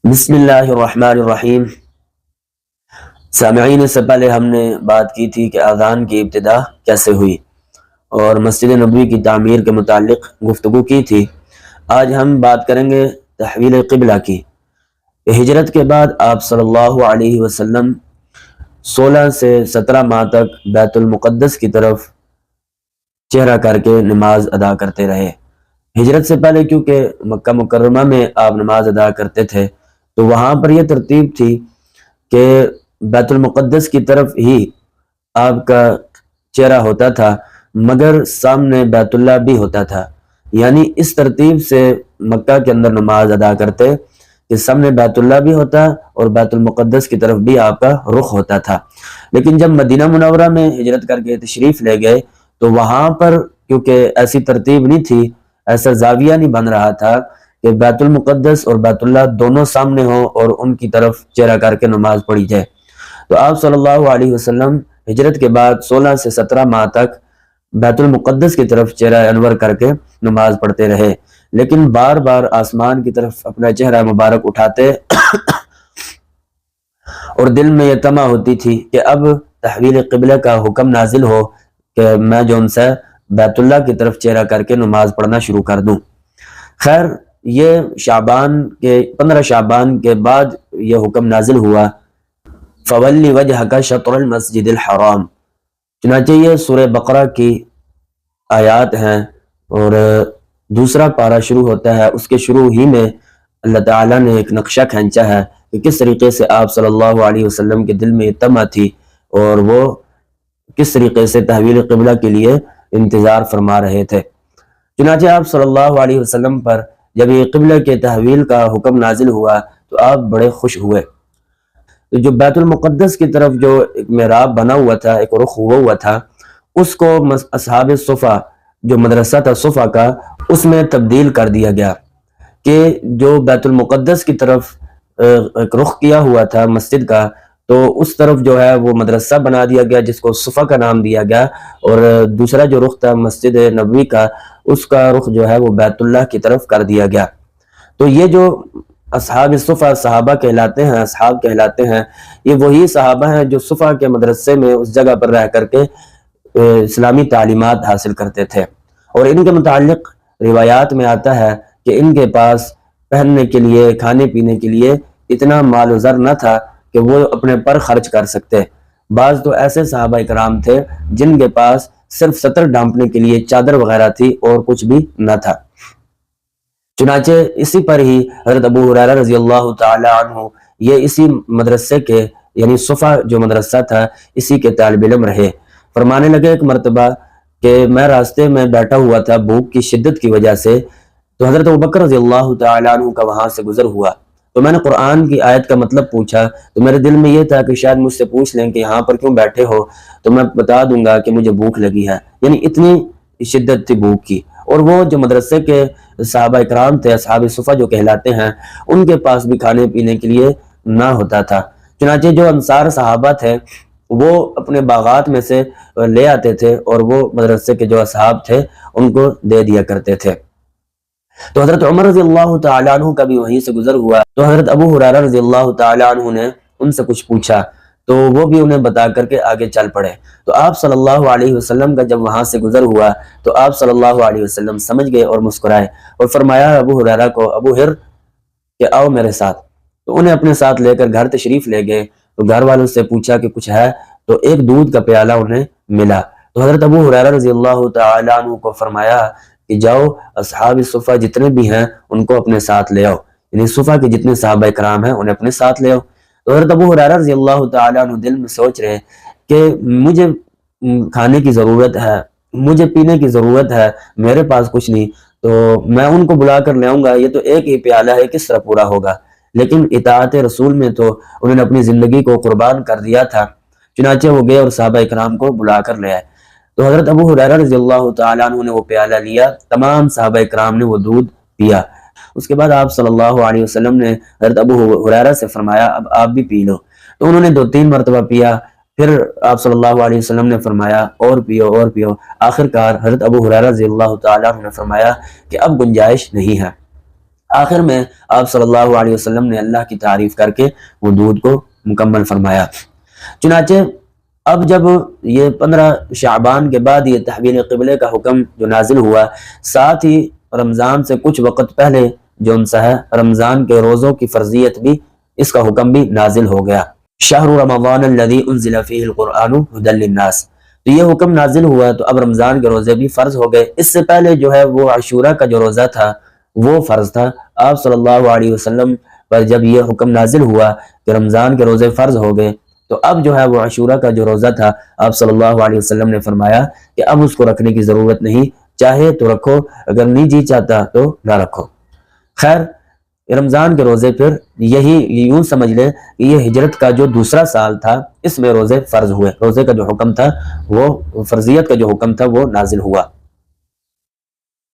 بسم اللہ الرحمن الرحیم۔ سامعین، اس سے پہلے ہم نے بات کی تھی کہ اذان کی ابتدا کیسے ہوئی اور مسجد نبوی کی تعمیر کے متعلق گفتگو کی تھی۔ آج ہم بات کریں گے تحویل قبلہ کی۔ ہجرت کے بعد آپ صلی اللہ علیہ وسلم 16 سے 17 ماہ تک بیت المقدس کی طرف چہرہ کر کے نماز ادا کرتے رہے۔ ہجرت سے پہلے کیونکہ مکہ مکرمہ میں آپ نماز ادا کرتے تھے تو وہاں پر یہ ترتیب تھی کہ بیت المقدس کی طرف ہی آپ کا چہرہ ہوتا تھا، مگر سامنے بیت اللہ بھی ہوتا تھا، یعنی اس ترتیب سے مکہ کے اندر نماز ادا کرتے کہ سامنے بیت اللہ بھی ہوتا اور بیت المقدس کی طرف بھی آپ کا رخ ہوتا تھا۔ لیکن جب مدینہ منورہ میں ہجرت کر کے تشریف لے گئے تو وہاں پر کیونکہ ایسی ترتیب نہیں تھی، ایسا زاویہ نہیں بن رہا تھا کہ بیت المقدس اور بیت اللہ دونوں سامنے ہوں اور ان کی طرف چہرہ کر کے نماز پڑھی جائے، تو آپ صلی اللہ علیہ وسلم ہجرت کے بعد 16 سے 17 ماہ تک بیت المقدس کی طرف چہرہ انور کر کے نماز پڑھتے رہے، لیکن بار بار آسمان کی طرف اپنا چہرہ مبارک اٹھاتے اور دل میں یہ تمع ہوتی تھی کہ اب تحویل قبلہ کا حکم نازل ہو کہ میں جو ان سے بیت اللہ کی طرف چہرہ کر کے نماز پڑھنا شروع کر دوں۔ خیر، یہ 15 شعبان کے بعد یہ حکم نازل ہوا، فَوَلِّ وَجْهَكَ شَطْرَ الْمَسْجِدِ الْحَرَامِ۔ چنانچہ یہ سورہ بقرہ کی آیات ہیں اور دوسرا پارہ شروع ہوتا ہے، اس کے شروع ہی میں اللہ تعالیٰ نے ایک نقشہ کھینچا ہے کہ کس طریقے سے آپ صلی اللہ علیہ وسلم کے دل میں تمع تھی اور وہ کس طریقے سے تحویل قبلہ کے لیے انتظار فرما رہے تھے۔ چنانچہ آپ صلی اللہ علیہ وسلم پر جب یہ قبلہ کے تحویل کا حکم نازل ہوا تو آپ بڑے خوش ہوئے۔ تو جو بیت المقدس کی طرف جو ایک محراب بنا ہوا تھا، ایک رخ ہوا تھا، اس کو اصحاب صفا جو مدرسہ تھا صفا کا، اس میں تبدیل کر دیا گیا کہ جو بیت المقدس کی طرف ایک رخ کیا ہوا تھا مسجد کا، تو اس طرف جو ہے وہ مدرسہ بنا دیا گیا جس کو صفا کا نام دیا گیا، اور دوسرا جو رخ تھا مسجد نبوی کا، اس کا رخ جو ہے وہ بیت اللہ کی طرف کر دیا گیا۔ تو یہ جو اصحاب صفا صحابہ کہلاتے ہیں، اصحاب کہلاتے ہیں، یہ وہی صحابہ ہیں جو صفا کے مدرسے میں اس جگہ پر رہ کر کے اسلامی تعلیمات حاصل کرتے تھے، اور ان کے متعلق روایات میں آتا ہے کہ ان کے پاس پہننے کے لیے، کھانے پینے کے لیے اتنا مال و زر نہ تھا کہ وہ اپنے پر خرچ کر سکتے۔ بعض تو ایسے صحابہ کرام تھے جن کے پاس صرف سطر ڈھانپنے کے لیے چادر وغیرہ تھی اور کچھ بھی نہ تھا۔ چنانچہ اسی پر ہی حضرت ابو ہریرہ رضی اللہ تعالی عنہ یہ اسی مدرسے کے، یعنی صفا جو مدرسہ تھا، اسی کے طالب علم رہے۔ فرمانے لگے ایک مرتبہ کہ میں راستے میں بیٹھا ہوا تھا بھوک کی شدت کی وجہ سے، تو حضرت ابوبکر رضی اللہ تعالی عنہ کا وہاں سے گزر ہوا، تو میں نے قرآن کی آیت کا مطلب پوچھا، تو میرے دل میں یہ تھا کہ شاید مجھ سے پوچھ لیں کہ یہاں پر کیوں بیٹھے ہو، تو میں بتا دوں گا کہ مجھے بھوک لگی ہے، یعنی اتنی شدت تھی بھوک کی۔ اور وہ جو مدرسے کے صحابہ اکرام تھے، اصحاب صفا جو کہلاتے ہیں، ان کے پاس بھی کھانے پینے کے لیے نہ ہوتا تھا۔ چنانچہ جو انصار صحابہ تھے وہ اپنے باغات میں سے لے آتے تھے اور وہ مدرسے کے جو اصحاب تھے ان کو دے دیا کرتے تھے۔ تو حضرت عمر رضی اللہ تعالیٰ عنہ کا بھی وہیں سے گزر ہوا، تو حضرت ابو ہریرہ رضی اللہ تعالیٰ عنہ نے ان سے کچھ پوچھا تو وہ بھی انہیں بتا کر کے آگے چل پڑے۔ تو آپ صلی اللہ علیہ وسلم کا جب وہاں سے گزر ہوا تو آپ صلی اللہ علیہ وسلم سمجھ گئے اور مسکرائے اور فرمایا ابو ہریرہ کو، ابو ہر کہ آؤ میرے ساتھ۔ تو انہیں اپنے ساتھ لے کر گھر تشریف لے گئے، تو گھر والوں سے پوچھا کہ کچھ ہے، تو ایک دودھ کا پیالہ انہیں ملا۔ تو حضرت ابو ہریرہ رضی اللہ تعالیٰ عنہ کو فرمایا کہ جاؤ اصحاب صفا جتنے بھی ہیں ان کو اپنے ساتھ لے آؤ، یعنی صفا کے جتنے صحابہ کرام ہیں انہیں اپنے ساتھ لے آؤ۔ تو حضرت ابو ہریرہ رضی اللہ تعالیٰ عنہ دل میں سوچ رہے کہ مجھے کھانے کی ضرورت ہے، مجھے پینے کی ضرورت ہے، میرے پاس کچھ نہیں، تو میں ان کو بلا کر لے آؤں گا، یہ تو ایک ہی پیالہ ہے، کس طرح پورا ہوگا؟ لیکن اطاعت رسول میں تو انہوں نے اپنی زندگی کو قربان کر دیا تھا۔ چنانچہ وہ گئے اور صحابہ اکرام کو بلا کر لے آئے۔ تو حضرت ابو ہریرہ رضی اللہ تعالیٰ عنہ نے وہ پیالہ لیا، تمام صحابہ اکرام نے وہ دودھ پیا۔ اس کے بعد آپ صلی اللہ علیہ وسلم نے حضرت ابو ہریرہ سے فرمایا اب آپ بھی پی لو۔ تو انہوں نے 2-3 مرتبہ پیا، پھر آپ صلی اللہ علیہ وسلم نے فرمایا اور پیو اور پیو۔ آخر کار حضرت ابو ہریرہ رضی اللہ تعالیٰ عنہ نے فرمایا کہ اب گنجائش نہیں ہے۔ آخر میں آپ صلی اللہ علیہ وسلم نے اللہ کی تعریف کر کے وہ دودھ کو مکمل فرمایا۔ چنانچہ اب جب یہ 15 شعبان کے بعد یہ تحویل قبلے کا حکم جو نازل ہوا، ساتھ ہی رمضان سے کچھ وقت پہلے جو ان سے رمضان کے روزوں کی فرضیت بھی، اس کا حکم بھی نازل ہو گیا۔ شہر رمضان الذی انزل فیہ القرآن ھدی للناس، تو یہ حکم نازل ہوا تو اب رمضان کے روزے بھی فرض ہو گئے۔ اس سے پہلے جو ہے وہ عاشورہ کا جو روزہ تھا وہ فرض تھا۔ آپ صلی اللہ علیہ وسلم پر جب یہ حکم نازل ہوا کہ رمضان کے روزے فرض ہو گئے تو اب جو ہے وہ عاشورہ کا جو روزہ تھا آپ صلی اللہ علیہ وسلم نے فرمایا کہ اب اس کو رکھنے کی ضرورت نہیں، چاہے تو رکھو، اگر نہیں جی چاہتا تو نہ رکھو۔ خیر، رمضان کے روزے پھر یہی یوں سمجھ لیں کہ یہ ہجرت کا جو دوسرا سال تھا، اس میں روزے فرض ہوئے، روزے کا جو حکم تھا وہ فرضیت کا جو حکم تھا وہ نازل ہوا۔